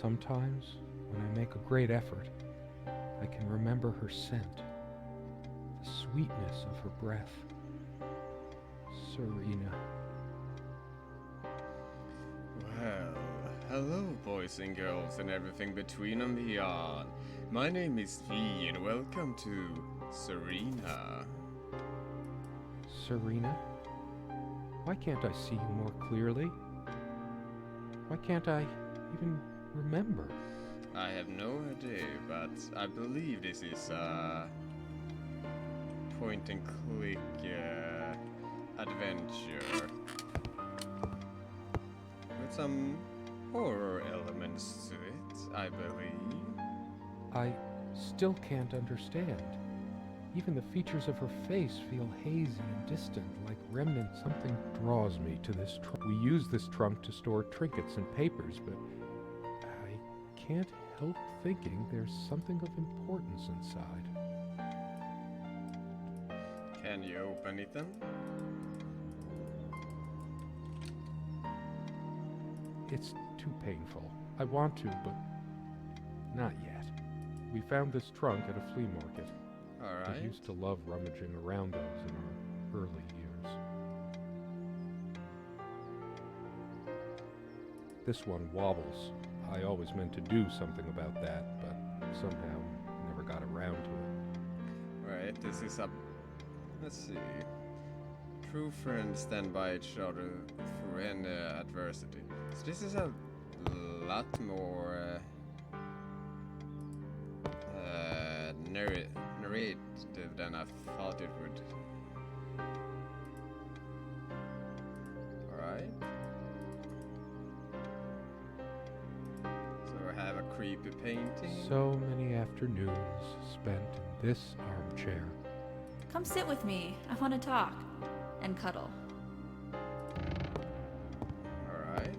Sometimes, when I make a great effort, I can remember her scent, the sweetness of her breath. Serena. Well, hello, boys and girls, and everything between and beyond. My name is V, and welcome to Serena. Serena? Why can't I see you more clearly? Why can't I even remember? I have no idea, but I believe this is a point and click adventure with some horror elements to it, I believe. I still can't understand. Even the features of her face feel hazy and distant, like remnants. Something draws me to this trunk. We use this trunk to store trinkets and papers, but I can't help thinking there's something of importance inside. Can you open it then? It's too painful. I want to, but not yet. We found this trunk at a flea market. Alright. I used to love rummaging around those in our early years. This one wobbles. I always meant to do something about that, but somehow never got around to it. Right, this is a... let's see. True friends stand by each other through any adversity. So this is a lot more narrative than I thought it would. Alright. So I have a creepy painting. So many afternoons spent in this armchair. Come sit with me. I want to talk. And cuddle. Alright.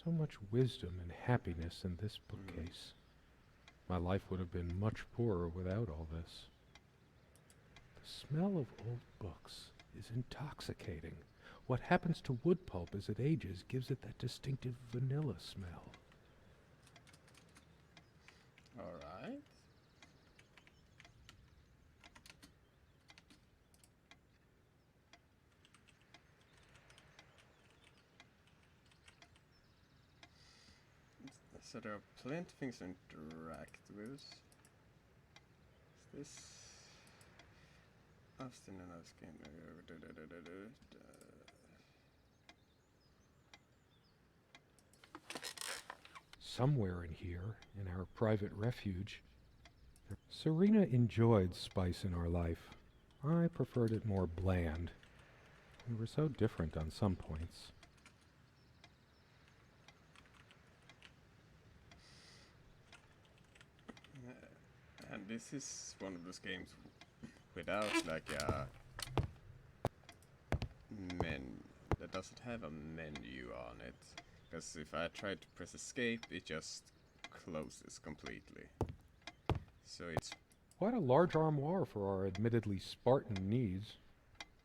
So much wisdom and happiness in this bookcase. My life would have been much poorer without all this. The smell of old books is intoxicating. What happens to wood pulp as it ages gives it that distinctive vanilla smell. Alright. So there are plenty of things to interact with. Is this Austin and us game? Somewhere in here, in our private refuge, Serena enjoyed spice in our life. I preferred it more bland. We were so different on some points. And this is one of those games without like a that doesn't have a menu on it. Because if I try to press escape, it just closes completely. So it's Quite a large armoire for our admittedly Spartan needs.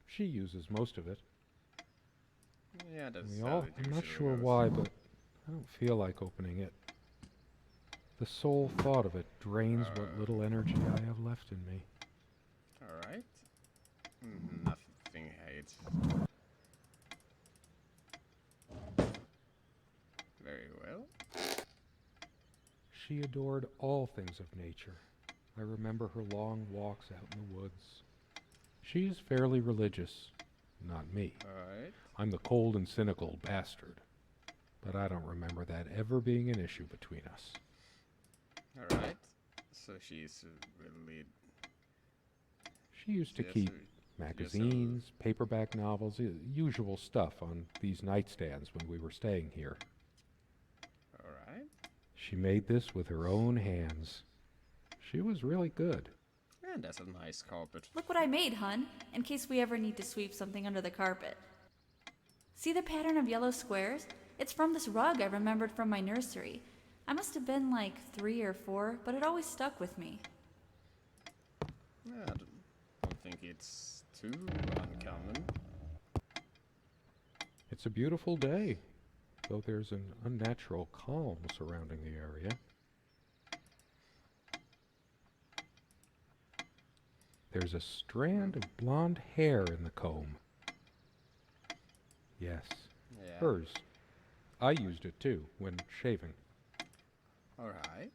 She uses most of it. yeah, that's I'm not sure why, but I don't feel like opening it. The sole thought of it drains what little energy I have left in me. Alright. Nothing hates. Very well. She adored all things of nature. I remember her long walks out in the woods. She is fairly religious, not me. Alright. I'm the cold and cynical bastard. But I don't remember that ever being an issue between us. Alright. So she's really... She used to keep magazines, paperback novels, usual stuff on these nightstands when we were staying here. Alright. She made this with her own hands. She was really good. And that's a nice carpet. Look what I made, hun, in case we ever need to sweep something under the carpet. See the pattern of yellow squares? It's from this rug I remembered from my nursery. I must have been like 3 or 4, but it always stuck with me. Yeah, I don't think it's too uncommon. It's a beautiful day, though there's an unnatural calm surrounding the area. There's a strand of blonde hair in the comb. Yes, Yeah. hers. I used it too, when shaving. Alright.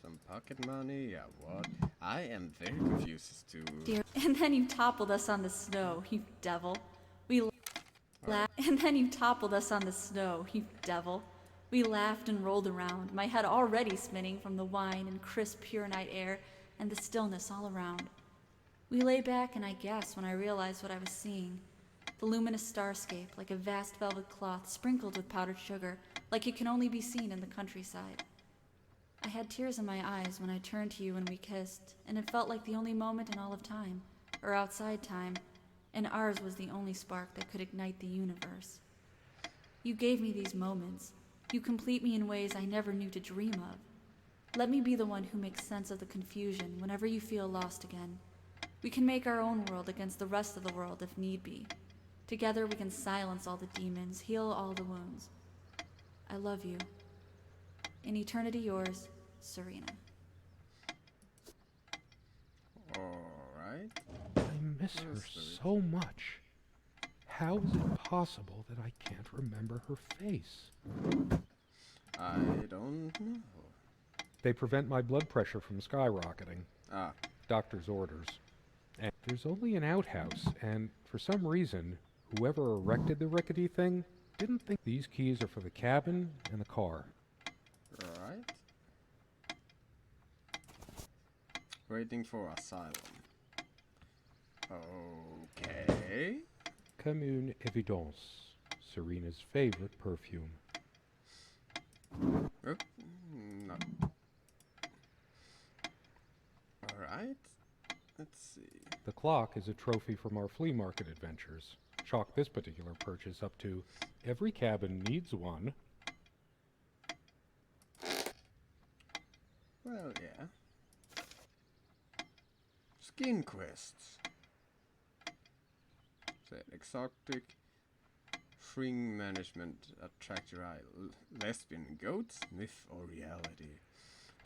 Some pocket money, yeah, what? I am very confused as to... Dear. And then you toppled us on the snow, you devil. We laughed. And then you toppled us on the snow, you devil. We laughed and rolled around, my head already spinning from the wine and crisp, pure night air and the stillness all around. We lay back, and I gasped when I realized what I was seeing. The luminous starscape, like a vast velvet cloth sprinkled with powdered sugar, like it can only be seen in the countryside. I had tears in my eyes when I turned to you and we kissed, and it felt like the only moment in all of time, or outside time, and ours was the only spark that could ignite the universe. You gave me these moments. You complete me in ways I never knew to dream of. Let me be the one who makes sense of the confusion whenever you feel lost again. We can make our own world against the rest of the world if need be. Together we can silence all the demons, heal all the wounds. I love you. In eternity yours, Serena. Alright. I miss her so much. How is it possible that I can't remember her face? I don't know. They prevent my blood pressure from skyrocketing. Ah, Doctor's orders. And there's only an outhouse, and for some reason, whoever erected the rickety thing didn't think these keys are for the cabin and the car. alright. Waiting for asylum. Okay. Comme une évidence. Serena's favorite perfume. Oh, no. Alright. Let's see. The clock is a trophy from our flea market adventures. Chalk this particular purchase up to every cabin needs one. Well, yeah. Skin quests. So, exotic shring management attract your eye. Lesbian goats, myth or reality.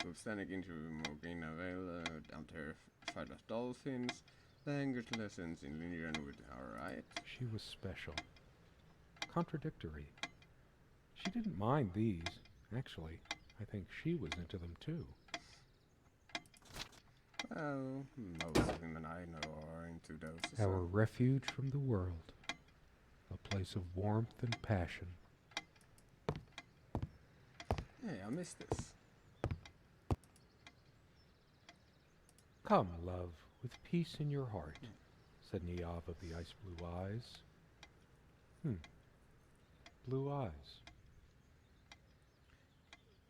Substanic interview Morgan Avail, down terrified of dolphins. Language lessons in linear and wood. Alright. She was special. Contradictory. She didn't mind these. Actually, I think she was into them too. Well, most women I know are into those. Our refuge from the world. A place of warmth and passion. Hey, I missed this. Come, love, with peace in your heart, said Niamh of the ice blue eyes. Blue eyes.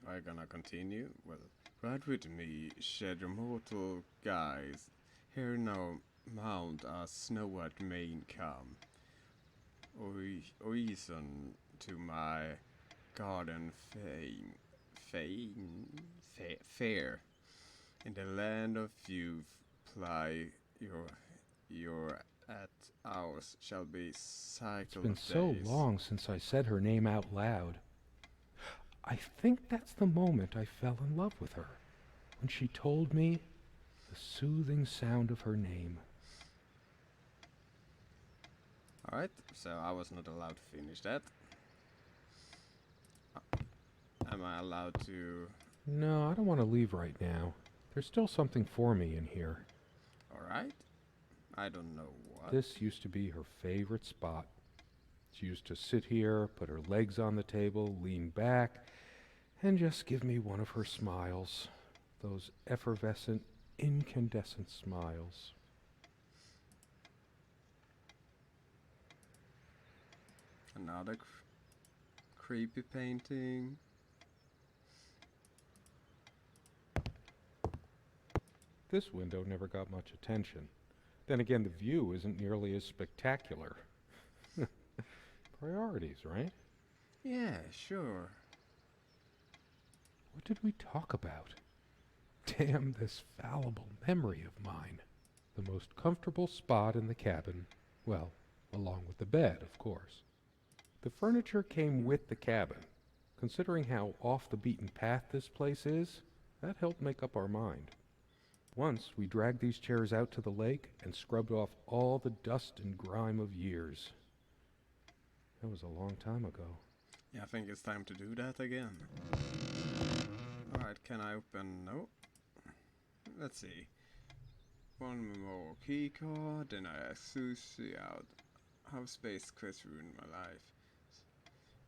Are you gonna continue? Well, ride with me, shed your mortal guise. Here now mount a snow-white mane come. Oison to my garden fair. In the land of youth, ply your at ours shall be cycle It's been days. so long since I said her name out loud. I think that's the moment I fell in love with her, when she told me the soothing sound of her name. Alright, so I was not allowed to finish that. Am I allowed to... No, I don't want to leave right now. There's still something for me in here. Alright. I don't know what. This used to be her favorite spot. She used to sit here, put her legs on the table, lean back, and just give me one of her smiles. Those effervescent, incandescent smiles. Another creepy painting. This window never got much attention. Then again, the view isn't nearly as spectacular. Priorities, right? Yeah, sure. What did we talk about? Damn this fallible memory of mine. The most comfortable spot in the cabin, well, along with the bed, of course. The furniture came with the cabin. Considering how off the beaten path this place is, that helped make up our mind. Once we dragged these chairs out to the lake and scrubbed off all the dust and grime of years. That was a long time ago. Yeah, I think it's time to do that again. Alright, can I open... No. Let's see. One more key card, then I ask Susie out. How space quest ruined my life.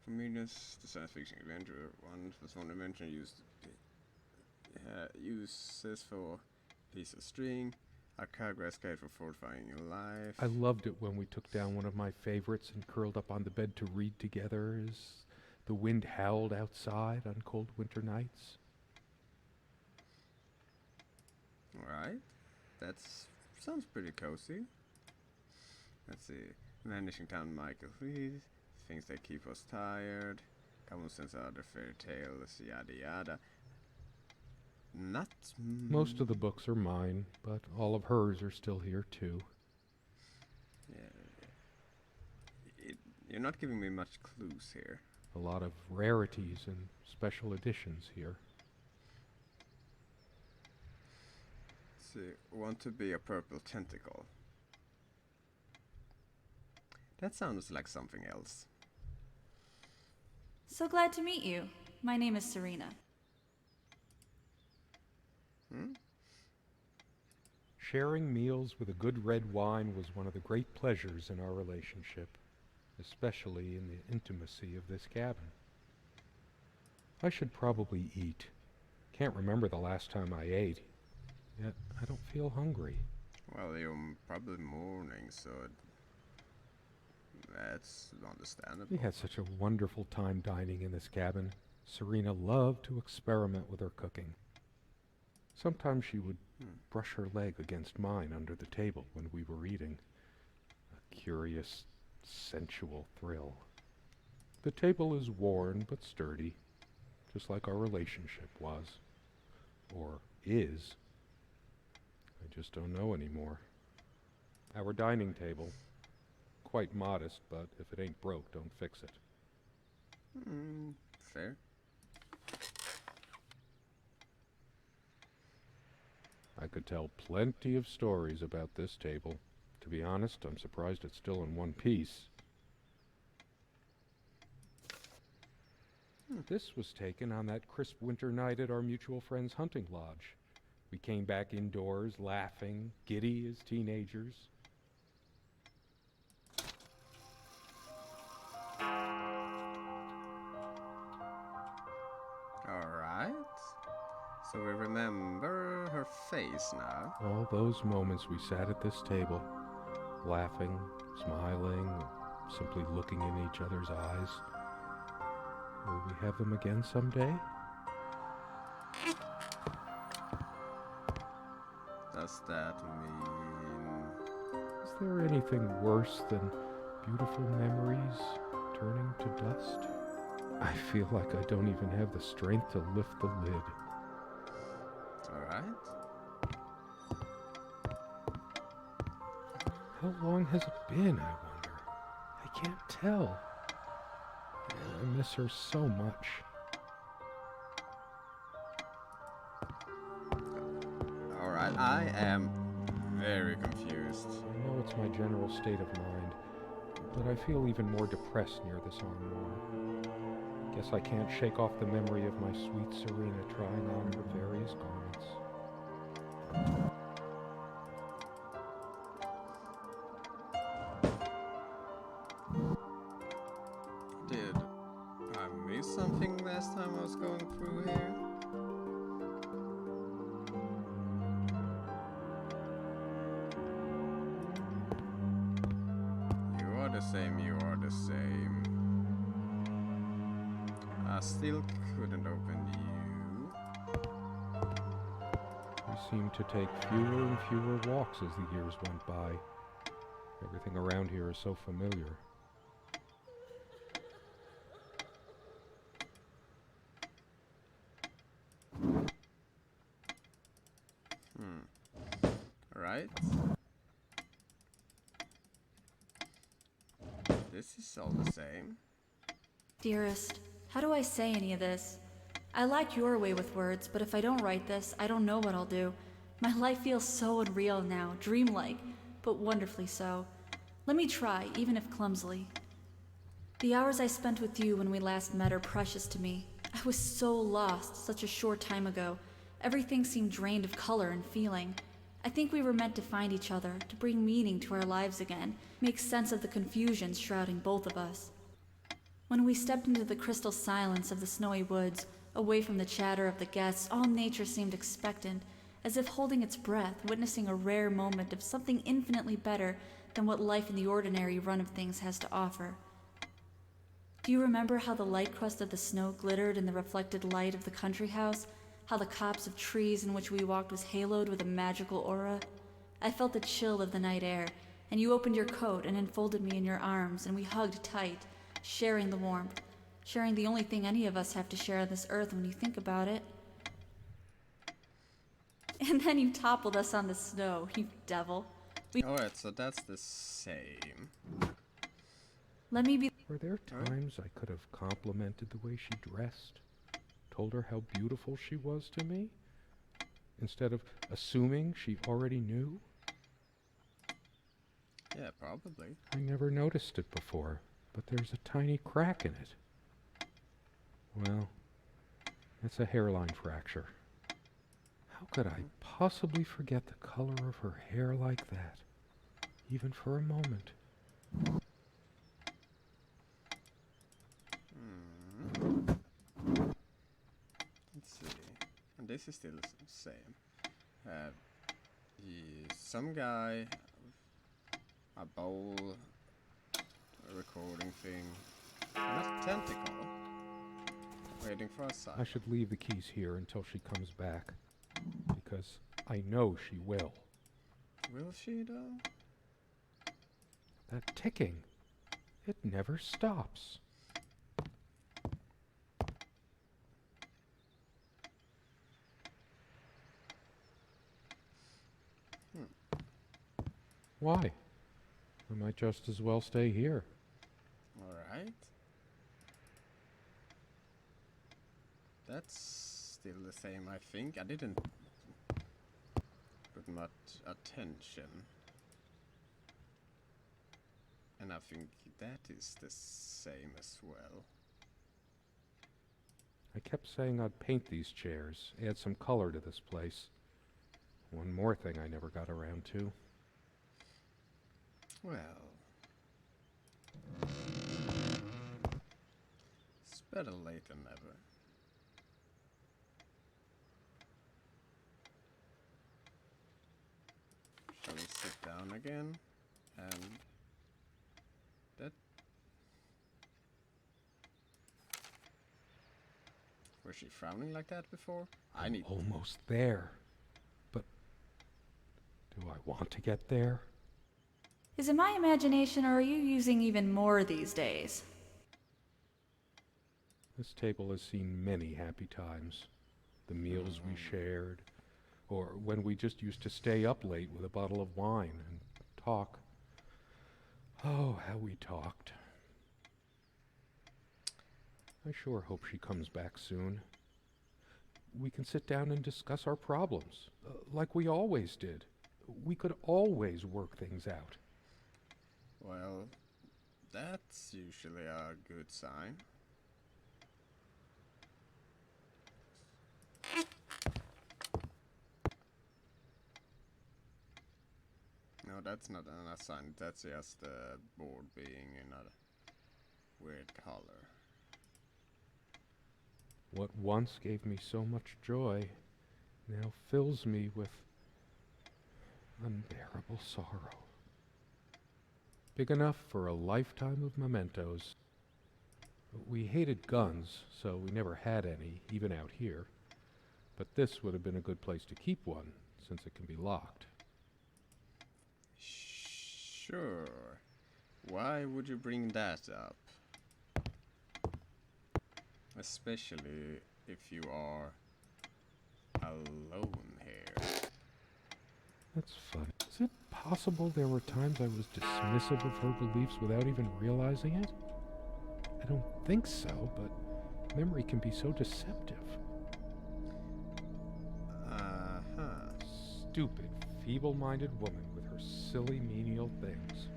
For me, this the science fiction adventure one was one dimension uses for piece of string. A cargrass guide for fortifying your life. I loved it when we took down one of my favorites and curled up on the bed to read together as the wind howled outside on cold winter nights. Alright. That sounds pretty cozy. Let's see. Vanishing Town Michael Reed. Things that keep us tired. Common sense other fairy tales. Yada yada. Not... Most of the books are mine, but all of hers are still here too. Yeah. You're not giving me much clues here. A lot of rarities and special editions here. So, want to be a purple tentacle. That sounds like something else. So glad to meet you. My name is Serena. Sharing meals with a good red wine was one of the great pleasures in our relationship, especially in the intimacy of this cabin. I should probably eat. Can't remember the last time I ate, yet I don't feel hungry. Well, you're probably mourning, so that's understandable. We had such a wonderful time dining in this cabin. Serena loved to experiment with her cooking. Sometimes she would brush her leg against mine under the table when we were eating. A curious, sensual thrill. The table is worn but sturdy, just like our relationship was. Or is. I just don't know anymore. Our dining table, quite modest, but if it ain't broke, don't fix it. Fair. I could tell plenty of stories about this table. To be honest, I'm surprised it's still in one piece. This was taken on that crisp winter night at our mutual friend's hunting lodge. We came back indoors, laughing, giddy as teenagers. Alright. So we remember her face now. All those moments we sat at this table, laughing, smiling, simply looking in each other's eyes. Will we have them again someday? Does that mean... Is there anything worse than beautiful memories turning to dust? I feel like I don't even have the strength to lift the lid. Alright. How long has it been, I wonder? I can't tell. I miss her so much. Alright, I am very confused. I know it's my general state of mind, but I feel even more depressed near this armoire. Guess I can't shake off the memory of my sweet Serena trying on her various garments. Did I miss something last time I was going through here? You are the same, you are the same. I still couldn't open you. We seemed to take fewer and fewer walks as the years went by. Everything around here is so familiar. Alright. This is all the same. Dearest, how do I say any of this? I like your way with words, but if I don't write this, I don't know what I'll do. My life feels so unreal now, dreamlike, but wonderfully so. Let me try, even if clumsily. The hours I spent with you when we last met are precious to me. I was so lost such a short time ago. Everything seemed drained of color and feeling. I think we were meant to find each other, to bring meaning to our lives again, make sense of the confusion shrouding both of us. When we stepped into the crystal silence of the snowy woods, away from the chatter of the guests, all nature seemed expectant, as if holding its breath, witnessing a rare moment of something infinitely better than what life in the ordinary run of things has to offer. Do you remember how the light crust of the snow glittered in the reflected light of the country house? How the copse of trees in which we walked was haloed with a magical aura? I felt the chill of the night air, and you opened your coat and enfolded me in your arms, and we hugged tight, sharing the warmth, sharing the only thing any of us have to share on this earth when you think about it. And then you toppled us on the snow, you devil. Alright, so that's the same. Let me be... Were there times I could have complimented the way she dressed? Told her how beautiful she was to me? Instead of assuming she already knew? Yeah, probably. I never noticed it before, but there's a tiny crack in it. Well, it's a hairline fracture. How could I possibly forget the color of her hair like that, even for a moment? Let's see. And this is still the same. Some guy, a bowl, a recording thing, and a tentacle, waiting for a sign. I should leave the keys here until she comes back, because I know she will. Will she though? That ticking, it never stops. Why? I might just as well stay here. Alright. That's still the same, I think. I didn't put much attention. And I think that is the same as well. I kept saying I'd paint these chairs, add some color to this place. One more thing I never got around to. Well, it's better late than never. Shall we sit down again? And that... Was she frowning like that before? I need... Almost there. But do I want to get there? Is it my imagination, or are you using even more these days? This table has seen many happy times. The meals we shared, or when we just used to stay up late with a bottle of wine and talk. Oh, how we talked. I sure hope she comes back soon. We can sit down and discuss our problems, like we always did. We could always work things out. Well, that's usually a good sign. No, that's not a sign. That's just the board being in a weird color. What once gave me so much joy now fills me with unbearable sorrow. Big enough for a lifetime of mementos. We hated guns, so we never had any, even out here. But this would have been a good place to keep one, since it can be locked. Sure. Why would you bring that up? Especially if you are alone here. That's funny. Is it possible there were times I was dismissive of her beliefs without even realizing it? I don't think so, but memory can be so deceptive. Stupid, feeble-minded woman with her silly, menial things.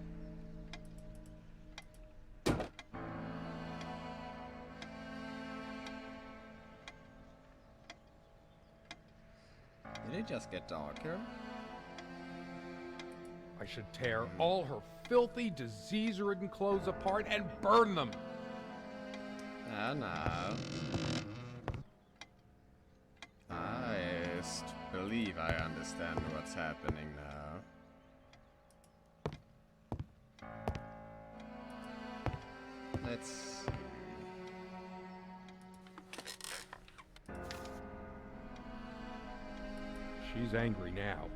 Did it just get darker? I should tear all her filthy, disease-ridden clothes apart and burn them. Ah, no. I believe I understand what's happening now. Let's see. She's angry now.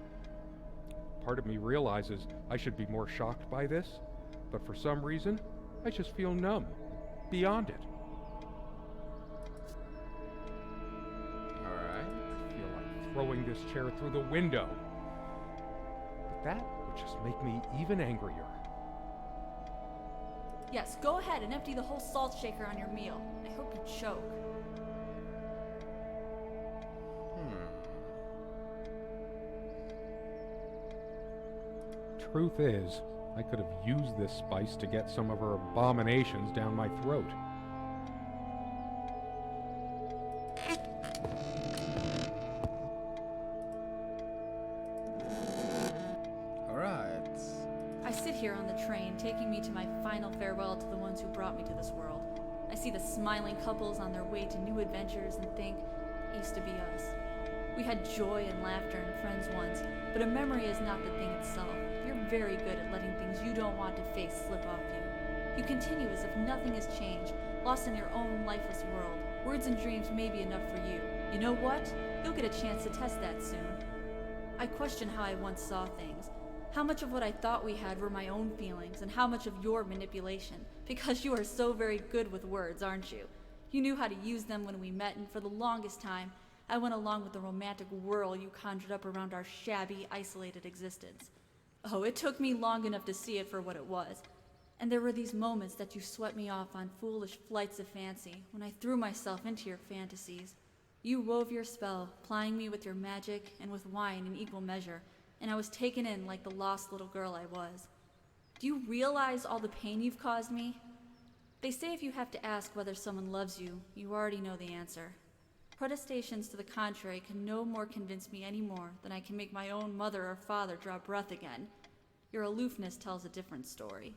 Part of me realizes I should be more shocked by this, but for some reason, I just feel numb, beyond it. Alright. I feel like throwing this chair through the window. But that would just make me even angrier. Yes, go ahead and empty the whole salt shaker on your meal. I hope you choke. Truth is, I could have used this spice to get some of her abominations down my throat. Alright. I sit here on the train, taking me to my final farewell to the ones who brought me to this world. I see the smiling couples on their way to new adventures and think, it used to be us. We had joy and laughter and friends once, but a memory is not the thing itself. You're very good at letting things you don't want to face slip off you. You continue as if nothing has changed, lost in your own lifeless world. Words and dreams may be enough for you. You know what? You'll get a chance to test that soon. I question how I once saw things. How much of what I thought we had were my own feelings, and how much of your manipulation. Because you are so very good with words, aren't you? You knew how to use them when we met, and for the longest time, I went along with the romantic whirl you conjured up around our shabby, isolated existence. Oh, it took me long enough to see it for what it was. And there were these moments that you swept me off on foolish flights of fancy, when I threw myself into your fantasies. You wove your spell, plying me with your magic and with wine in equal measure, and I was taken in like the lost little girl I was. Do you realize all the pain you've caused me? They say if you have to ask whether someone loves you, you already know the answer. Protestations to the contrary can no more convince me any more than I can make my own mother or father draw breath again. Your aloofness tells a different story.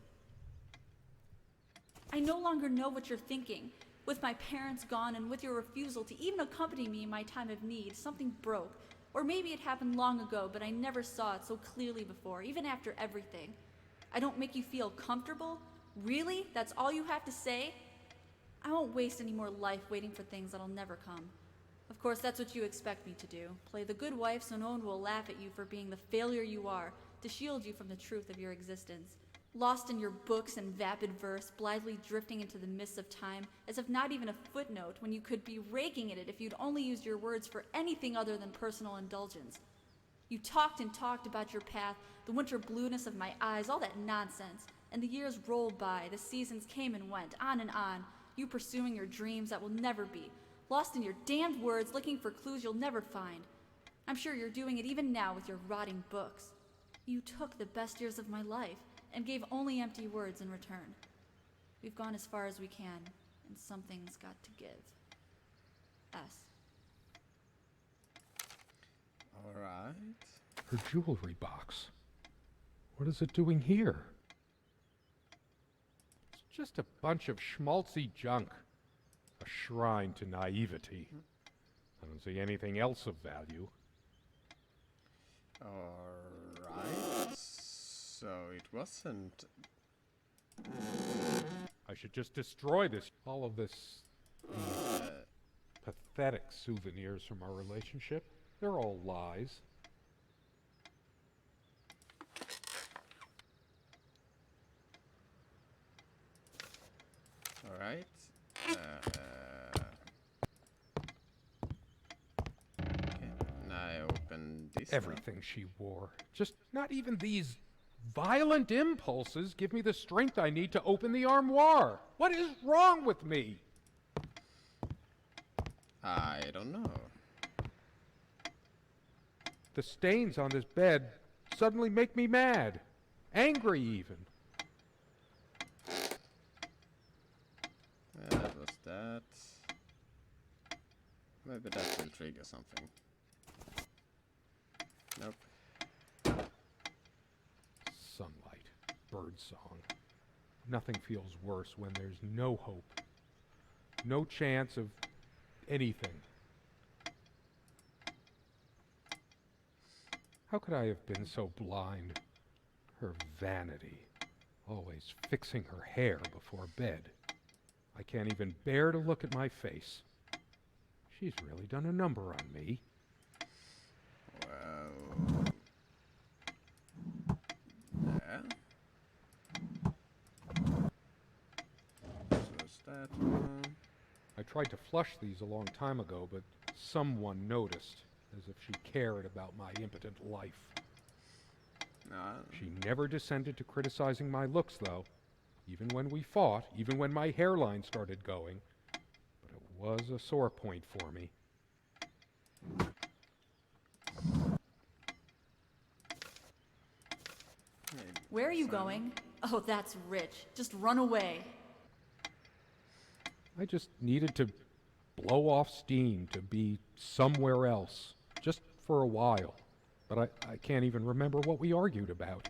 I no longer know what you're thinking. With my parents gone and with your refusal to even accompany me in my time of need, something broke. Or maybe it happened long ago, but I never saw it so clearly before, even after everything. I don't make you feel comfortable? Really? That's all you have to say? I won't waste any more life waiting for things that'll never come. Of course, that's what you expect me to do. Play the good wife so no one will laugh at you for being the failure you are, to shield you from the truth of your existence. Lost in your books and vapid verse, blithely drifting into the mists of time, as if not even a footnote when you could be raking at it if you'd only used your words for anything other than personal indulgence. You talked and talked about your path, the winter blueness of my eyes, all that nonsense. And the years rolled by, the seasons came and went, on, you pursuing your dreams that will never be, lost in your damned words, looking for clues you'll never find. I'm sure you're doing it even now with your rotting books. You took the best years of my life, and gave only empty words in return. We've gone as far as we can, and something's got to give. S. Alright. Her jewelry box. What is it doing here? It's just a bunch of schmaltzy junk. A shrine to naivety. I don't see anything else of value. Alright. So it wasn't... I should just destroy this. All of this... pathetic souvenirs from our relationship. They're all lies. Alright. Okay. Now I open this. everything she wore. Just not even these violent impulses give me the strength I need to open the armoire. What is wrong with me? I don't know. The stains on this bed suddenly make me mad. Angry even. That was that. Maybe that will trigger something. Nope. Sunlight, birdsong. Nothing feels worse when there's no hope. No chance of anything. How could I have been so blind? Her vanity, always fixing her hair before bed. I can't even bear to look at my face. She's really done a number on me. Well... yeah. So is that one. I tried to flush these a long time ago, but someone noticed, as if she cared about my impotent life. She never descended to criticizing my looks, though. Even when we fought, even when my hairline started going. But it was a sore point for me. Where are you going? Oh, that's rich. Just run away. I just needed to blow off steam, to be somewhere else, just for a while. But I can't even remember what we argued about.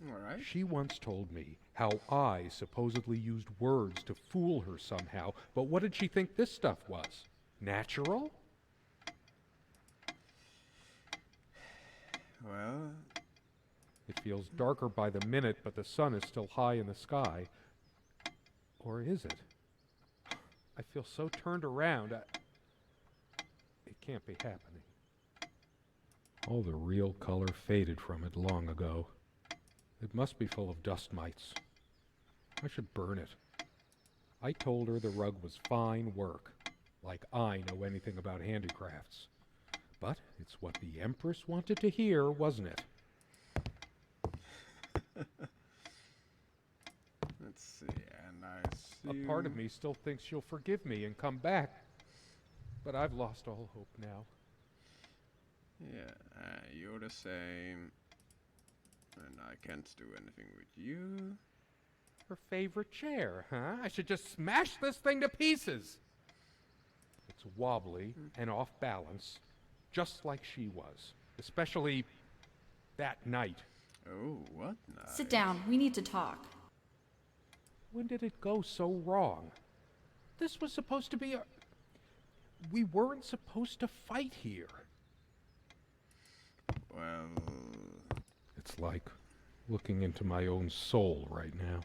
Alright. She once told me how I supposedly used words to fool her somehow, but what did she think this stuff was? Natural? Well... It feels darker by the minute, but the sun is still high in the sky. Or is it? I feel so turned around. It can't be happening. All the real color faded from it long ago. It must be full of dust mites. I should burn it. I told her the rug was fine work, like I know anything about handicrafts. But it's what the Empress wanted to hear, wasn't it? Let's see, and I see... A part of me still thinks she'll forgive me and come back, but I've lost all hope now. Yeah, you're the same. And I can't do anything with you. Her favorite chair, huh? I should just smash this thing to pieces. It's wobbly and off balance, just like she was. Especially that night. Oh, what night? Sit down. We need to talk. When did it go so wrong? This was supposed to be a... We weren't supposed to fight here. Well... It's like looking into my own soul right now.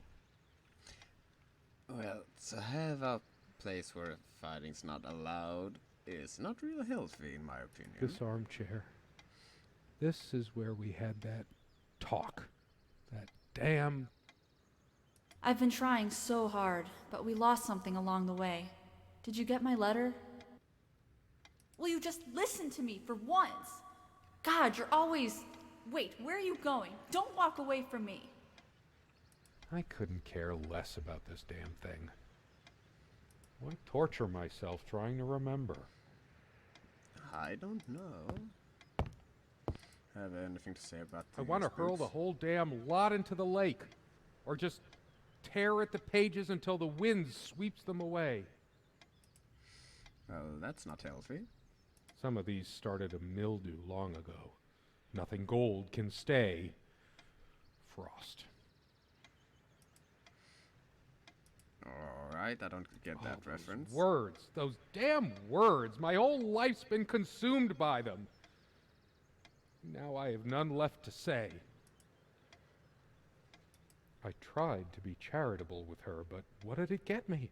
Well, to have a place where fighting's not allowed is not really healthy, in my opinion. This armchair. This is where we had that talk. That damn... I've been trying so hard, but we lost something along the way. Did you get my letter? Will you just listen to me for once? God, you're always... Wait, where are you going? Don't walk away from me. I couldn't care less about this damn thing. Why torture myself trying to remember? I don't know. Have anything to say about I want to hurl the whole damn lot into the lake. Or just tear at the pages until the wind sweeps them away. Well, that's not healthy. Some of these started a mildew long ago. Nothing gold can stay. Frost. Alright, I don't get that reference. Words. Those damn words. My whole life's been consumed by them. Now I have none left to say. I tried to be charitable with her, but what did it get me?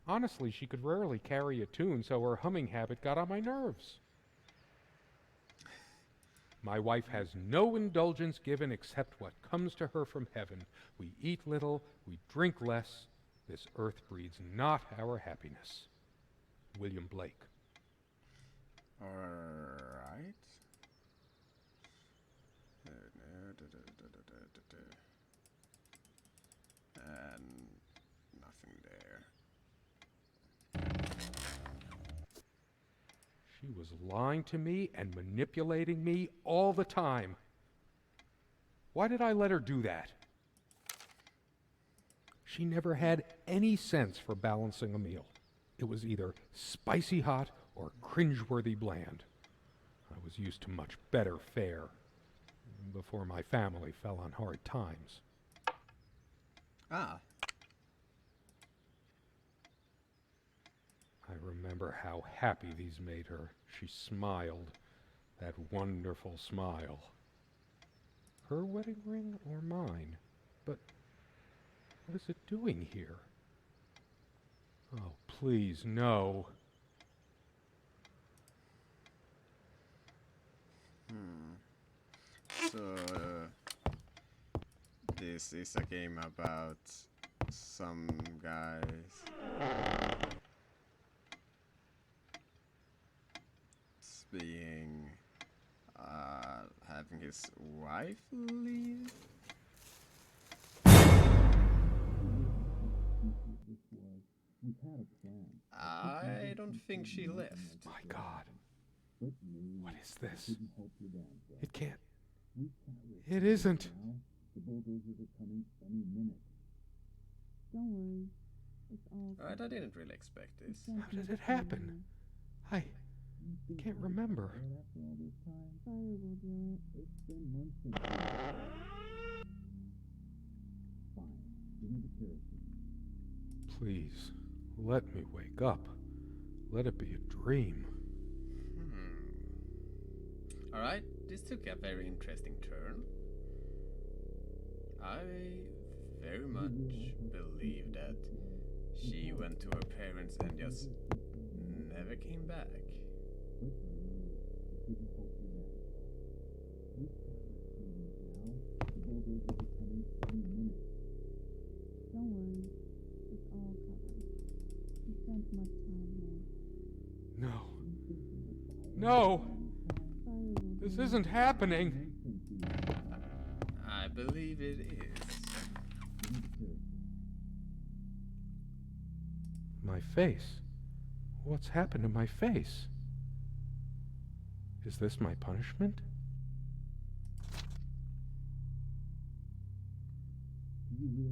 Honestly, she could rarely carry a tune, so her humming habit got on my nerves. My wife has no indulgence given except what comes to her from heaven. We eat little, we drink less. This earth breeds not our happiness. William Blake. Alright. And nothing there. She was lying to me and manipulating me all the time. Why did I let her do that? She never had any sense for balancing a meal. It was either spicy hot or cringeworthy bland. I was used to much better fare before my family fell on hard times. Ah. I remember how happy these made her. She smiled, that wonderful smile. Her wedding ring or mine? But what is it doing here? Oh, please, no. So, this is a game about some guys being, having his wife leave? I don't think she left. My God. What is this? It can't. It isn't. Don't worry. It's all Alright, I didn't really expect this. How did it happen? I can't remember. Fire will do it. Please, let me wake up. Let it be a dream. Alright, this took a very interesting turn. I very much believe that she went to her parents and just never came back. Don't worry. It's all covered. You spent much time here. No. No! This isn't happening. I believe it is. My face. What's happened to my face? Is this my punishment? Wait.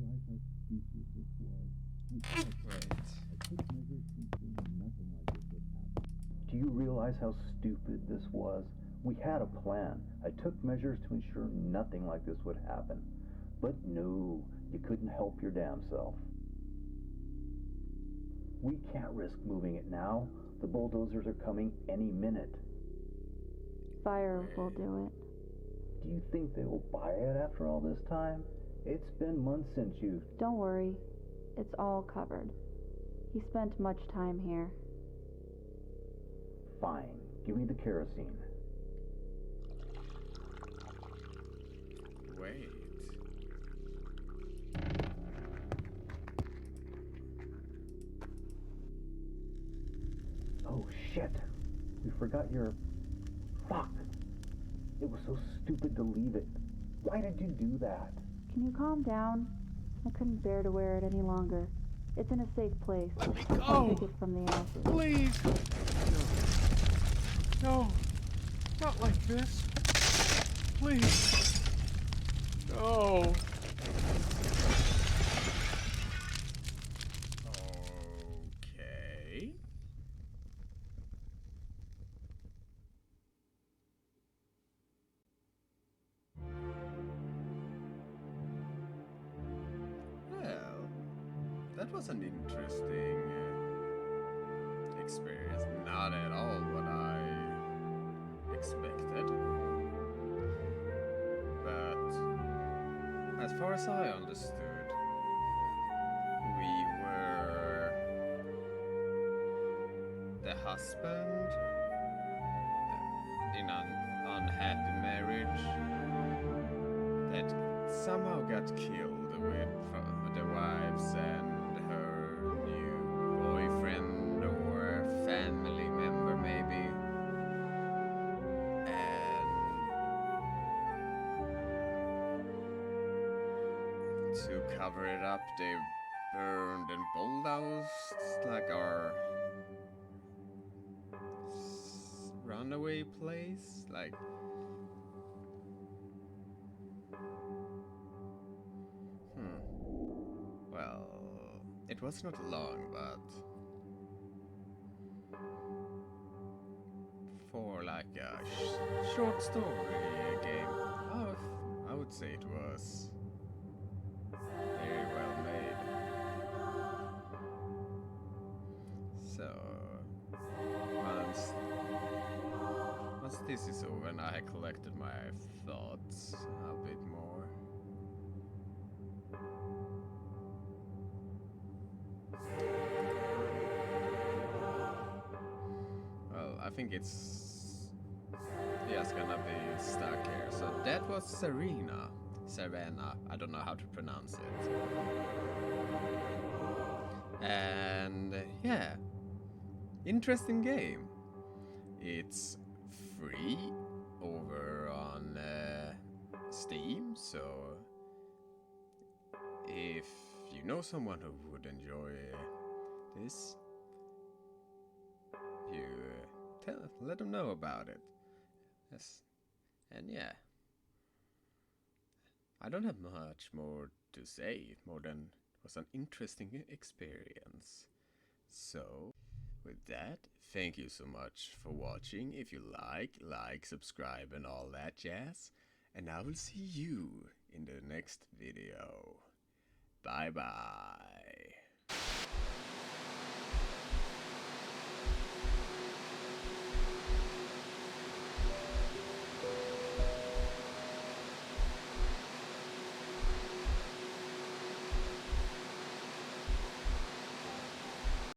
Do you realize how stupid this was? We had a plan. I took measures to ensure nothing like this would happen. But no, you couldn't help your damn self. We can't risk moving it now. The bulldozers are coming any minute. Fire will do it. Do you think they will buy it after all this time? It's been months since you... Don't worry. It's all covered. He spent much time here. Fine. Give me the kerosene. Wait. Oh shit. We forgot your... Fuck. It was so stupid to leave it. Why did you do that? Can you calm down? I couldn't bear to wear it any longer. It's in a safe place. Let me I'll go! pick it from the ashes. Please! No. Not like this. Please. No. Okay. Well, that was an interesting experience. Not at all what I expected. But as far as I understood, we were the husband in an unhappy marriage that somehow got killed with the wives and her new boyfriend or family member maybe. to cover it up, they burned and bulldozed like our runaway place. Like, well, it was not long, but for like a short story game, I would say it was very well made. So once this is over and I had collected my thoughts a bit more, well, I think it's just gonna be stuck here. So that was Serena. I don't know how to pronounce it. And yeah, interesting game. It's free over on Steam, so if you know someone who would enjoy this, you let them know about it. Yes, and yeah, I don't have much more to say, more than it was an interesting experience. So, with that, thank you so much for watching. If you like, subscribe and all that jazz. And I will see you in the next video. Bye bye.